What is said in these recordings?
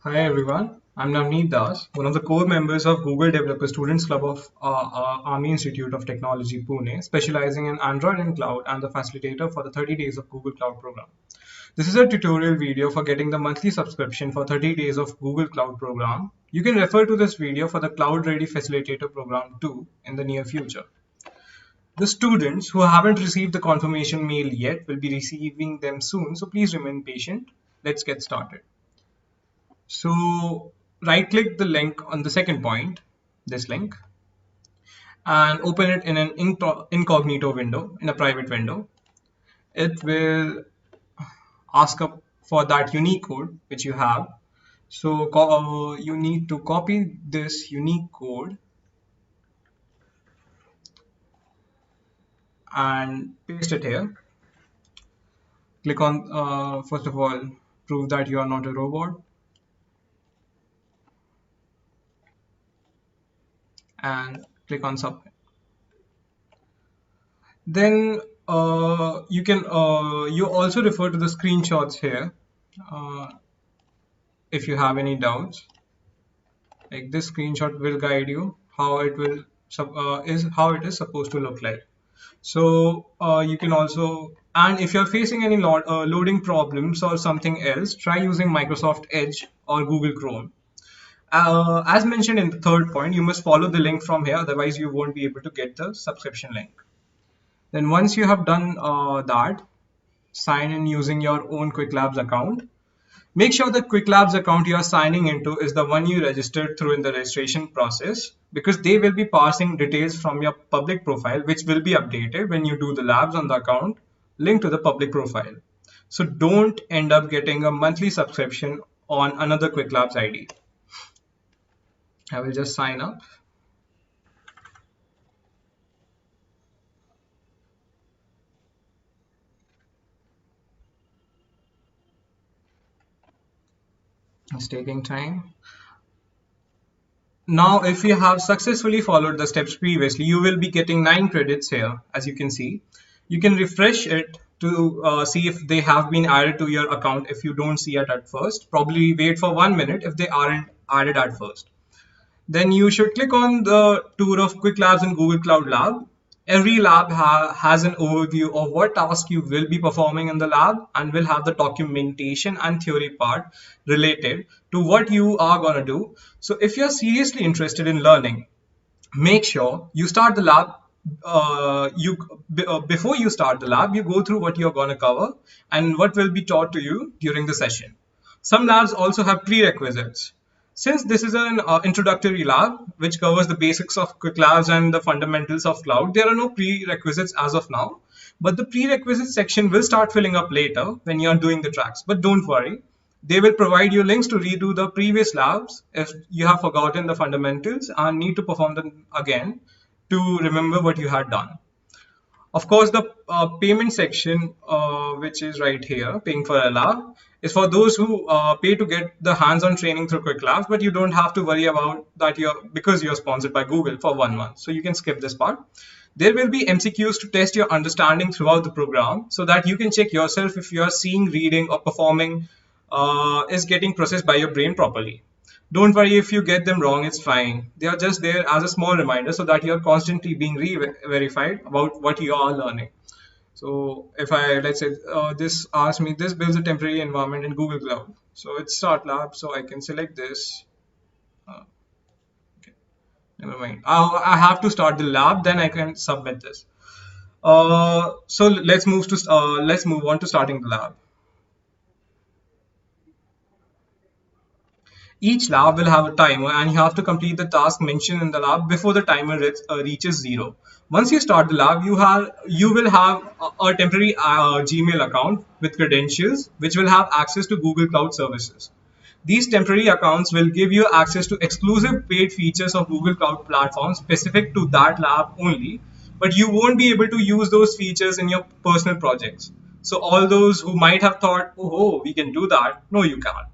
Hi everyone, I'm Navneet Das, one of the core members of Google Developer Students Club of Army Institute of Technology, Pune, specializing in Android and cloud and the facilitator for the 30 Days of Google Cloud program. This is a tutorial video for getting the monthly subscription for 30 days of Google Cloud program. You can refer to this video for the Cloud Ready Facilitator program too in the near future. The students who haven't received the confirmation mail yet will be receiving them soon, so please remain patient. Let's get started. So right click the link on the second point, this link, and open it in an incognito window, in a private window. It will ask up for that unique code which you have. So you need to copy this unique code and paste it here. Click on, first of all, prove that you are not a robot, and click on submit. Then you also refer to the screenshots here uh, if you have any doubts. Like this screenshot will guide you how it will is how it is supposed to look like. So you can also, and if you're facing any loading problems or something else, try using Microsoft Edge or Google Chrome. As mentioned in the third point, you must follow the link from here, otherwise you won't be able to get the subscription link. Then once you have done that, sign in using your own QuickLabs account. Make sure the QuickLabs account you are signing into is the one you registered through in the registration process, because they will be passing details from your public profile, which will be updated when you do the labs on the account linked to the public profile. So don't end up getting a monthly subscription on another QuickLabs ID. I will just sign up. It's taking time. Now, if you have successfully followed the steps previously, you will be getting 9 credits here, as you can see. You can refresh it to see if they have been added to your account if you don't see it at first. Probably wait for 1 minute if they aren't added at first. Then you should click on the tour of Quick Labs and Google Cloud Lab. Every lab has an overview of what task you will be performing in the lab, and will have the documentation and theory part related to what you are going to do. So if you're seriously interested in learning, make sure you start the lab. Before you start the lab, you go through what you're going to cover and what will be taught to you during the session. Some labs also have prerequisites. Since this is an introductory lab which covers the basics of quick labs and the fundamentals of cloud, there are no prerequisites as of now, but the prerequisites section will start filling up later when you're doing the tracks. But don't worry, they will provide you links to redo the previous labs if you have forgotten the fundamentals and need to perform them again to remember what you had done. Of course, the payment section, which is right here, paying for a lab, is for those who pay to get the hands-on training through Quick Labs, but you don't have to worry about that because you're sponsored by Google for 1 month. So you can skip this part. There will be MCQs to test your understanding throughout the program so that you can check yourself if your seeing, reading, or performing is getting processed by your brain properly. Don't worry if you get them wrong, it's fine. They are just there as a small reminder so that you're constantly being re-verified about what you are learning. So if let's say this asks me, this builds a temporary environment in Google Cloud. So it's start lab, so I can select this. Okay, never mind. I have to start the lab, then I can submit this. So let's move on to starting the lab. Each lab will have a timer, and you have to complete the task mentioned in the lab before the timer reaches 0. Once you start the lab, you will have a temporary Gmail account with credentials which will have access to Google Cloud services. These temporary accounts will give you access to exclusive paid features of Google Cloud platform specific to that lab only, but you won't be able to use those features in your personal projects. So all those who might have thought, oh, we can do that, no, you can't.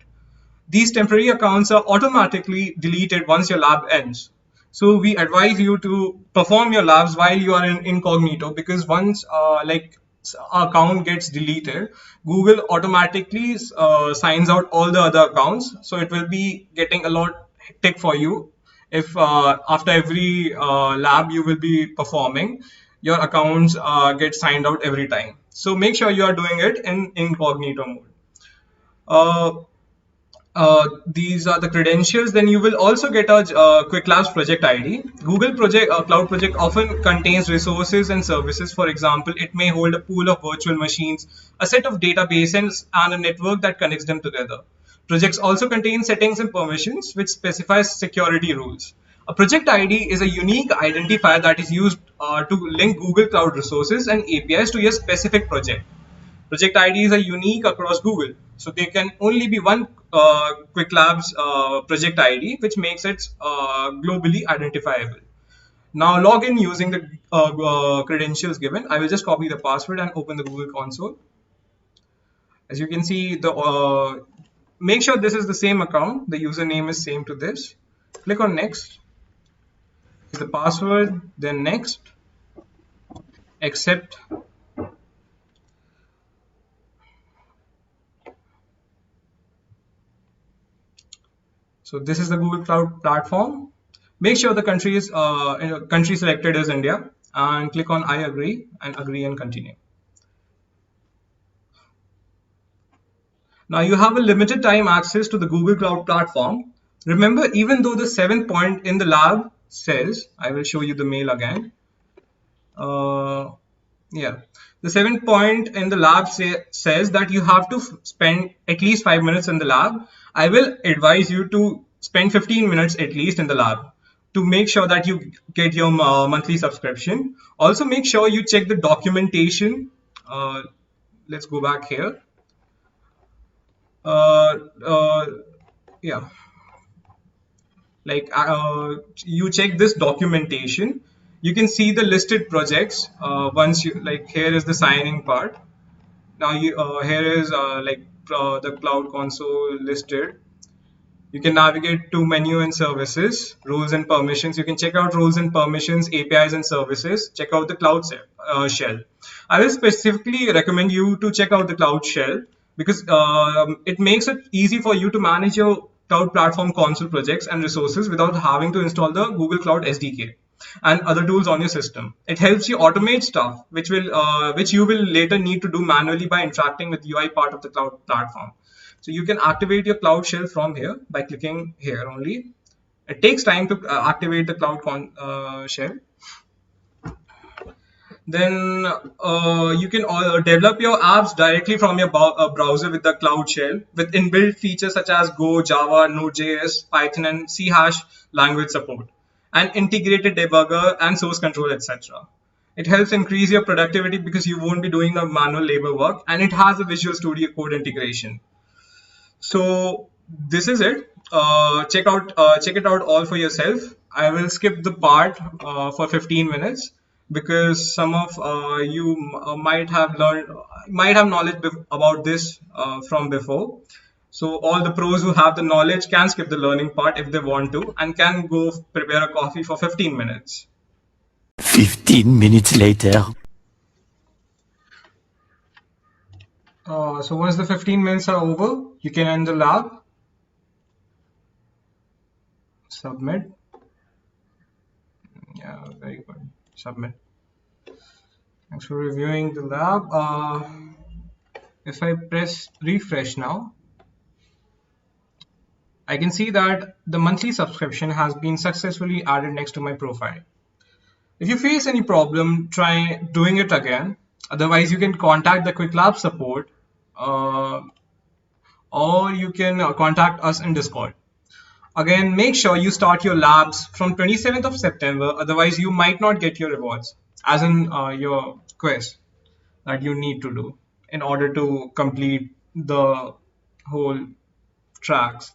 These temporary accounts are automatically deleted once your lab ends. So we advise you to perform your labs while you are in incognito, because once account gets deleted, Google automatically signs out all the other accounts. So it will be getting a lot hectic for you if after every lab you will be performing, your accounts get signed out every time. So make sure you are doing it in incognito mode. Uh, these are the credentials. Then you will also get a Quick Labs project ID. Google Project Cloud Project often contains resources and services. For example, it may hold a pool of virtual machines, a set of databases, and a network that connects them together. Projects also contain settings and permissions which specifies security rules. A project ID is a unique identifier that is used to link Google Cloud resources and APIs to your specific project. Project IDs are unique across Google, so there can only be one Quick Labs project ID, which makes it globally identifiable. Now log in using the credentials given. I will just copy the password and open the Google console. As you can see, make sure this is the same account. The username is same to this. Click on next. The password, then next, accept. So this is the Google Cloud platform. Make sure the country selected is India, and click on I agree and continue. Now you have a limited time access to the Google Cloud platform. Remember, even though the 7th point in the lab says, I will show you the mail again. The 7th point in the lab says that you have to spend at least 5 minutes in the lab. I will advise you to spend 15 minutes at least in the lab to make sure that you get your monthly subscription. Also make sure you check the documentation. Let's go back here. You check this documentation. You can see the listed projects. Once you here is the signing part. Now here is the Cloud Console listed. You can navigate to menu and services, rules and permissions. You can check out rules and permissions, APIs and services. Check out the Cloud Shell. I will specifically recommend you to check out the Cloud Shell because it makes it easy for you to manage your Cloud Platform Console projects and resources without having to install the Google Cloud SDK and other tools on your system. It helps you automate stuff which you will later need to do manually by interacting with UI part of the Cloud Platform. So you can activate your Cloud Shell from here by clicking here only. It takes time to activate the Cloud Shell. Then you can develop your apps directly from your browser with the Cloud Shell with inbuilt features such as Go, Java, Node.js, Python, and C# language support, and integrated debugger and source control, etc. It helps increase your productivity because you won't be doing the manual labor work, and it has a Visual Studio Code integration. So this is it. Check it out all for yourself. I will skip the part for 15 minutes because some of you might have knowledge about this from before. So all the pros who have the knowledge can skip the learning part if they want to and can go prepare a coffee for 15 minutes. 15 minutes later. So once the 15 minutes are over, you can end the lab. Submit. Yeah, very good. Submit. Thanks for reviewing the lab. If I press refresh now, I can see that the monthly subscription has been successfully added next to my profile. If you face any problem, try doing it again. Otherwise, you can contact the Quick Lab support or you can contact us in Discord. Again, make sure you start your labs from 27th of September. Otherwise, you might not get your rewards, as in your quest that you need to do in order to complete the whole tracks.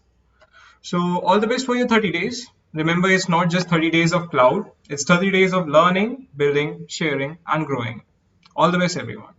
So all the best for your 30 days. Remember, it's not just 30 days of cloud. It's 30 days of learning, building, sharing, and growing. All the best, everyone.